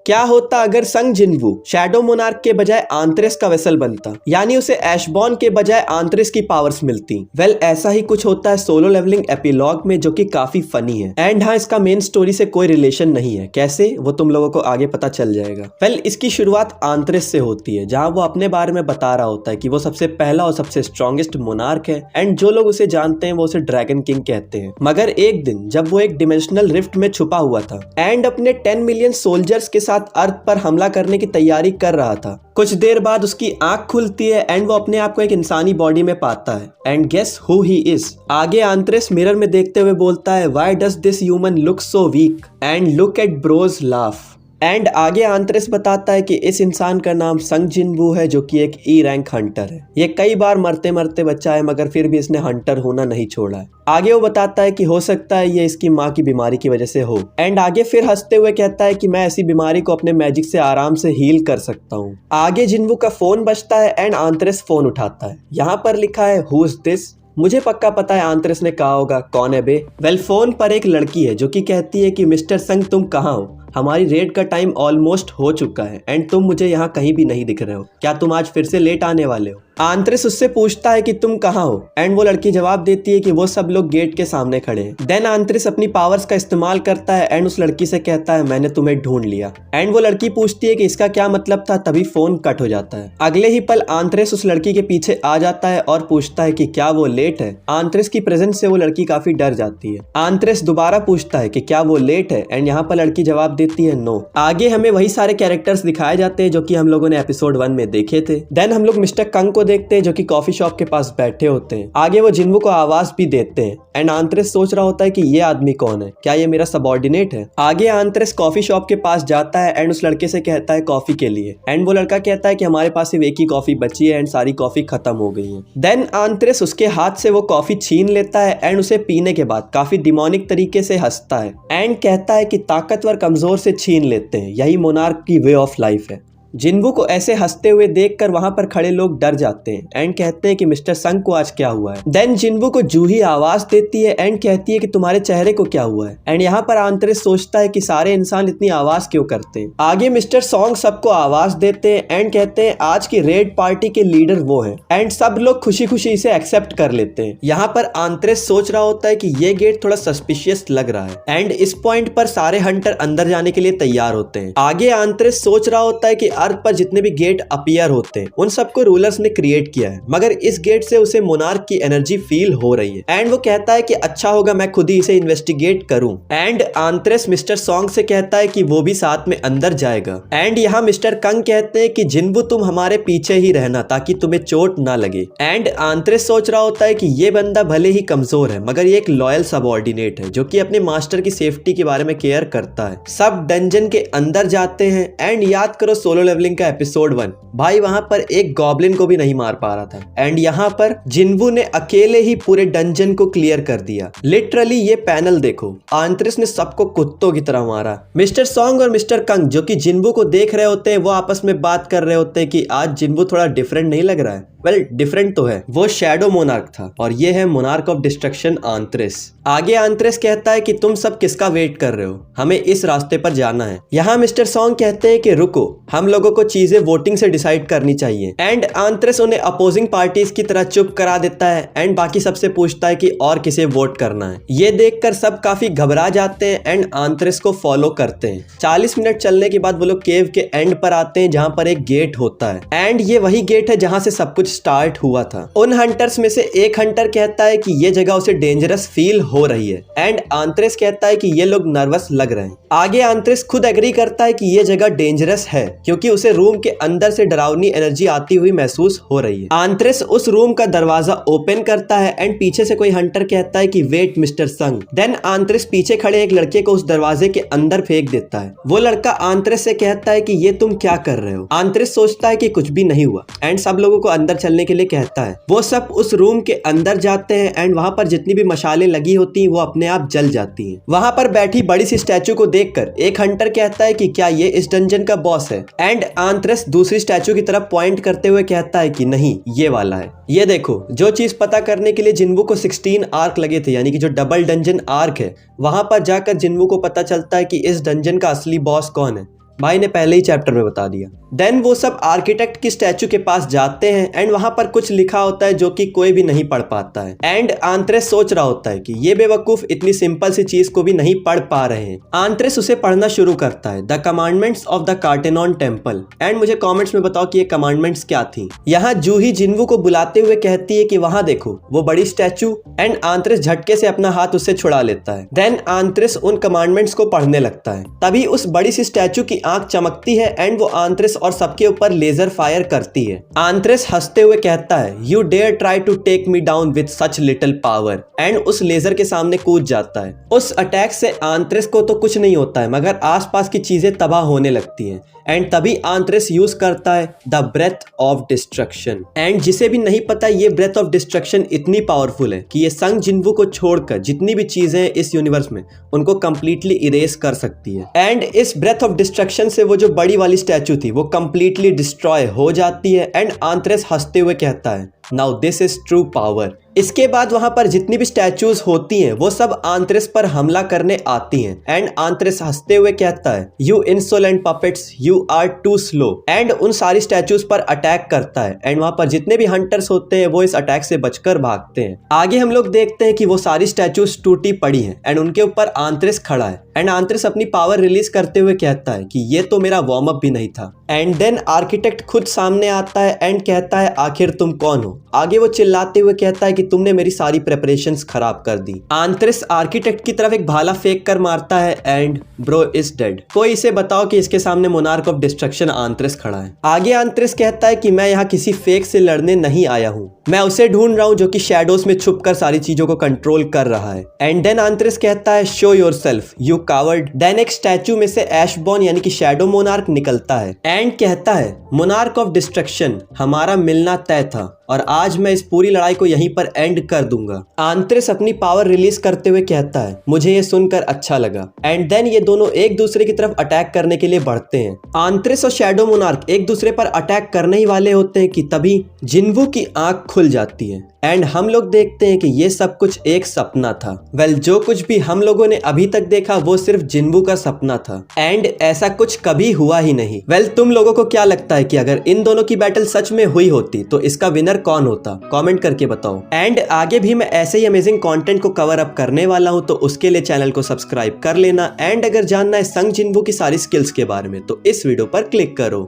क्या होता अगर संग जिन्वू शैडो मोनार्क के बजाय आंतरेस का वेसल बनता, यानी उसे ऐशबॉर्न के बजाय आंतरेस की पावर्स मिलती। वेल ऐसा ही कुछ होता है सोलो लेवलिंग एपिलॉग में, जो कि काफी फनी है। एंड हाँ, इसका मेन स्टोरी से कोई रिलेशन नहीं है, कैसे वो तुम लोगों को आगे पता चल जाएगा। वेल इसकी शुरुआत आंतरेस से होती है, जहाँ वो अपने बारे में बता रहा होता है कि वो सबसे पहला और सबसे स्ट्रॉन्गेस्ट मोनार्क है एंड जो लोग उसे जानते हैं वो उसे ड्रैगन किंग कहते हैं। मगर एक दिन जब वो एक डिमेंशनल रिफ्ट में छुपा हुआ था एंड अपने 10 मिलियन सोल्जर्स के साथ अर्थ पर हमला करने की तैयारी कर रहा था, कुछ देर बाद उसकी आंख खुलती है एंड वो अपने आप को एक इंसानी बॉडी में पाता है। And guess who he is. आगे आंतरेस मिरर में देखते हुए बोलता है, why does this human look so weak and look at bros laugh. And आगे आंतरेस बताता है कि इस इंसान का नाम संग जिन्वू है, जो कि एक ई रैंक हंटर है। ये कई बार मरते मरते बचा है, मगर फिर भी इसने हंटर होना नहीं छोड़ा है। आगे वो बताता है कि हो सकता है ये इसकी माँ की बीमारी की वजह से हो। एंड आगे फिर हंसते हुए कहता है कि मैं ऐसी बीमारी को अपने मैजिक से आराम से हील कर सकता हूँ। आगे जिन्वू का फोन बजता है एंड आंतरेस फोन उठाता है। यहाँ पर लिखा है हु इज दिस। मुझे पक्का पता है आंतरेस ने कहा होगा कौन है बे। वेल फोन पर एक लड़की है जो कि कहती है कि मिस्टर संग तुम कहाँ हो, हमारी रेड का टाइम ऑलमोस्ट हो चुका है एंड तुम मुझे यहाँ कहीं भी नहीं दिख रहे हो, क्या तुम आज फिर से लेट आने वाले हो। आंतरेस उससे पूछता है कि तुम कहाँ हो एंड वो लड़की जवाब देती है कि वो सब लोग गेट के सामने खड़े हैं। देन आंतरेस अपनी पावर्स का इस्तेमाल करता है एंड उस लड़की से कहता है मैंने तुम्हें ढूंढ लिया। एंड वो लड़की पूछती है कि इसका क्या मतलब था, तभी फोन कट हो जाता है। अगले ही पल आंतरेस उस लड़की के पीछे आ जाता है और पूछता है कि क्या वो लेट है। आंतरेस की प्रेजेंस से वो लड़की काफी डर जाती है। आंतरेस दोबारा पूछता है कि क्या वो लेट है एंड यहाँ पर लड़की जवाब देती है नो। आगे हमें वही सारे कैरेक्टर्स दिखाए जाते हैं जो कि हम लोगों ने एपिसोड 1 में देखे थे। देन हम लोग मिस्टर कंग को देखते हैं जो कि कॉफी शॉप के पास बैठे होते हैं। आगे वो जिन्वू को आवाज भी देते हैं एंड आंतरेस सोच रहा होता है कि ये आदमी कौन है, क्या ये मेरा सबऑर्डिनेट है। आगे आंतरेस कॉफी शॉप के पास जाता है एंड उस लड़के से कहता है कॉफी के लिए। एंड वो लड़का कहता है कि हमारे पास सिर्फ एक ही कॉफी बची है एंड सारी कॉफी खत्म हो गई है। देन आंतरेस उसके हाथ से वो कॉफी छीन लेता है एंड उसे पीने के बाद काफी डिमोनिक तरीके से हंसता है एंड कहता है कि ताकतवर कमजोर से छीन लेते हैं, यही मोनार्क की वे ऑफ लाइफ है। जिन्वू को ऐसे हंसते हुए देखकर वहां पर खड़े लोग डर जाते हैं एंड कहते हैं कि मिस्टर संग को आज क्या हुआ है। देन जिन्वू को जूही आवाज देती है एंड कहती है कि तुम्हारे चेहरे को क्या हुआ है। एंड यहाँ पर आंतरेस सोचता है कि सारे इंसान इतनी आवाज क्यों करते हैं। आगे मिस्टर सॉन्ग सबको आवाज देते हैं एंड कहते हैं आज की रेड पार्टी के लीडर वो हैं एंड सब लोग खुशी खुशी इसे एक्सेप्ट कर लेते हैं। यहाँ पर आंतरेस सोच रहा होता है कि ये गेट थोड़ा सस्पिशियस लग रहा है एंड इस पॉइंट पर सारे हंटर अंदर जाने के लिए तैयार होते हैं। आगे आंतरेस सोच रहा होता है कि अर्थ पर जितने भी गेट अपीयर होते हैं उन सबको रूलर्स ने क्रिएट किया है, मगर इस गेट से उसे मोनार्क की एनर्जी फील हो रही है एंड वो कहता है कि अच्छा होगा मैं खुद ही इसे इन्वेस्टिगेट करूं। एंड आंतरेस मिस्टर सॉन्ग से कहता है कि वो भी साथ में अंदर जाएगा। एंड यहाँ मिस्टर कंग कहते हैं कि जिन्वू तुम हमारे पीछे ही रहना ताकि तुम्हें चोट ना लगे। एंड आंतरेस सोच रहा होता है कि ये बंदा भले ही कमजोर है मगर ये एक लॉयल सबऑर्डिनेट है जो कि अपने मास्टर की सेफ्टी के बारे में केयर करता है। सब डंजन के अंदर जाते हैं एंड याद करो सोलो लेवलिंग का एपिसोड 1, भाई वहां पर एक गॉब्लिन को भी नहीं मार पा रहा था एंड यहाँ पर जिन्वू ने अकेले ही पूरे डंजन को क्लियर कर दिया। लिटरली ये पैनल देखो, आंतरेस ने सबको कुत्तों की तरह मारा। मिस्टर सॉन्ग और मिस्टर कंग जो कि जिन्वू को देख रहे होते हैं वो आपस में बात कर रहे होते हैं कि आज जिन्वू थोड़ा डिफरेंट नहीं लग रहा है। वेल डिफरेंट तो है, वो शैडो मोनार्क था और ये है मोनार्क ऑफ डिस्ट्रक्शन आंतरेस। आगे आंतरेस कहता है कि तुम सब किसका वेट कर रहे हो, हमें इस रास्ते पर जाना है। यहाँ मिस्टर सॉन्ग कहते हैं कि रुको, हम लोगों को चीजें वोटिंग से डिसाइड करनी चाहिए। एंड आंतरेस उन्हें अपोजिंग पार्टीज की तरह चुप करा देता है एंड बाकी सबसे पूछता है कि और किसे वोट करना है। ये देखकर सब काफी घबरा जाते हैं एंड आंतरेस को फॉलो करते हैं। 40 मिनट चलने के बाद वो लोग केव के एंड पर आते हैं जहाँ पर एक गेट होता है एंड ये वही गेट है जहाँ से सब कुछ स्टार्ट हुआ था। उन हंटर्स में से एक हंटर कहता है कि ये जगह उसे डेंजरस फील हो रही है एंड आंतरेस कहता है कि ये लोग नर्वस लग रहे हैं। आगे आंतरेस खुद एग्री करता है कि ये जगह डेंजरस है क्योंकि उसे रूम के अंदर से डरावनी एनर्जी आती हुई महसूस हो रही है। आंतरेस उस रूम का दरवाजा ओपन करता है एंड पीछे से कोई हंटर कहता है कि वेट मिस्टर संग। देन आंतरेस पीछे खड़े एक लड़के को उस दरवाजे के अंदर फेंक देता है। वो लड़का आंतरेस से कहता है कि ये तुम क्या कर रहे हो। आंतरेस सोचता है कि कुछ भी नहीं हुआ एंड सब लोगों को अंदर चलने के लिए कहता है। वो सब उस रूम के अंदर जाते हैं एंड वहां पर जितनी भी मशालें लगी होती हैं वो अपने आप जल जाती हैं। वहां पर बैठी बड़ी सी स्टैचू को देखकर एक हंटर कहता है कि क्या ये इस डंजन का बॉस है एंड आंतरेस दूसरी स्टैचू की तरफ पॉइंट करते हुए कहता है कि नहीं, ये वाला है। ये देखो, जो चीज पता करने के लिए जिन्वू को 16 आर्क लगे थे, यानी कि जो डबल डंजन आर्क है, वहां पर जाकर जिन्वू को पता चलता है कि इस डंजन का असली बॉस कौन है। भाई ने पहले ही चैप्टर में बता दिया। देन वो सब आर्किटेक्ट की स्टैचू के पास जाते हैं एंड वहां पर कुछ लिखा होता है जो कि कोई भी नहीं पढ़ पाता है। एंड आंत्रेस सोच रहा होता है कि ये बेवकूफ इतनी सिंपल सी चीज को भी नहीं पढ़ पा रहे हैं। आंत्रेस उसे पढ़ना शुरू करता है, द कमांडमेंट्स ऑफ द कार्टेनॉन टेम्पल। एंड मुझे कमेंट्स में बताओ कि ये कमांडमेंट्स क्या थी। यहाँ जूही जिन्वू को बुलाते हुए कहती है कि वहां देखो वो बड़ी स्टैचू। एंड आंत्रेस झटके से अपना हाथ उससे छुड़ा लेता है। देन आंत्रेस उन कमांडमेंट्स को पढ़ने लगता है। तभी उस बड़ी सी स्टैचू की आंख चमकती है एंड वो आंत्रेस और सबके ऊपर लेजर फायर करती है। आंत्रेस हंसते हुए कहता है, you dare try to take me down with such little power. And उस लेजर के सामने कूद जाता है। उस अटैक से आंत्रेस को तो कुछ नहीं होता है मगर आसपास की चीजें तबाह होने लगती हैं। एंड तभी आंत्रेस यूज करता है the breath of destruction. And जिसे भी नहीं पता ये ब्रेथ ऑफ डिस्ट्रक्शन इतनी पावरफुल है कि ये संग जिन्वू को छोड़कर जितनी भी चीजें हैं इस यूनिवर्स में उनको कंप्लीटली इरेज कर सकती है। एंड इस ब्रेथ ऑफ डिस्ट्रक्शन से वो जो बड़ी वाली स्टैचू थी वो कंप्लीटली डिस्ट्रॉय हो जाती है। एंड आंत्रेस हंसते हुए कहता है, now this is true power. इसके बाद वहां पर जितनी भी स्टैचूज होती हैं वो सब आंत्रेस पर हमला करने आती हैं। एंड आंत्रेस हंसते हुए कहता है, you insolent puppets, you are too slow. And उन सारी स्टैचूज पर अटैक करता है। एंड वहां पर जितने भी हंटर्स होते हैं वो इस अटैक से बचकर भागते हैं। आगे हम लोग देखते हैं कि वो सारी स्टैचूज टूटी पड़ी हैं एंड उनके ऊपर आंत्रेस खड़ा है। एंड आंत्रेस अपनी पावर रिलीज करते हुए कहता है कि ये तो मेरा वार्म अप भी नहीं था। एंड देन आर्किटेक्ट खुद सामने आता है एंड कहता है, आखिर तुम कौन हो। आगे वो चिल्लाते हुए कहता है कि तुमने मेरी सारी प्रेपरेशंस खराब कर दी। आंत्रेस आर्किटेक्ट की तरफ एक भाला फेंक कर मारता है एंड ब्रो इज डेड। कोई इसे बताओ कि इसके सामने मोनार्क ऑफ डिस्ट्रक्शन आंत्रेस खड़ा है। आगे आंत्रेस कहता है कि मैं यहाँ किसी फेक से लड़ने नहीं आया हूँ, मैं उसे ढूंढ रहा हूँ जो कि शैडोज में छुप कर सारी चीजों को कंट्रोल कर रहा है। एंड देन आंत्रेस कहता है, show yourself you coward. Then एक स्टैचू में से एशबॉर्न यानी कि शैडो मोनार्क निकलता है एंड कहता है, मोनार्क ऑफ डिस्ट्रक्शन, हमारा मिलना तय था और आज मैं इस पूरी लड़ाई को यहीं पर एंड कर दूंगा। आंत्रेस अपनी पावर रिलीज करते हुए कहता है, मुझे ये सुनकर अच्छा लगा। एंड देन ये दोनों एक दूसरे की तरफ अटैक करने के लिए बढ़ते हैं। आंत्रेस और शैडो मोनार्क एक दूसरे पर अटैक करने ही वाले होते हैं कि तभी जिन्वू की आंख खुल जाती है। एंड हम लोग देखते हैं कि ये सब कुछ एक सपना था। वेल, जो कुछ भी हम लोगों ने अभी तक देखा वो सिर्फ जिन्वू का सपना था एंड ऐसा कुछ कभी हुआ ही नहीं। वेल, तुम लोगों को क्या लगता है कि अगर इन दोनों की बैटल सच में हुई होती तो इसका विनर कौन होता? कमेंट करके बताओ। एंड आगे भी मैं ऐसे ही अमेजिंग कंटेंट को कवर अप करने वाला हूं तो उसके लिए चैनल को सब्सक्राइब कर लेना। एंड अगर जानना है संग जिन्वू की सारी स्किल्स के बारे में तो इस वीडियो पर क्लिक करो।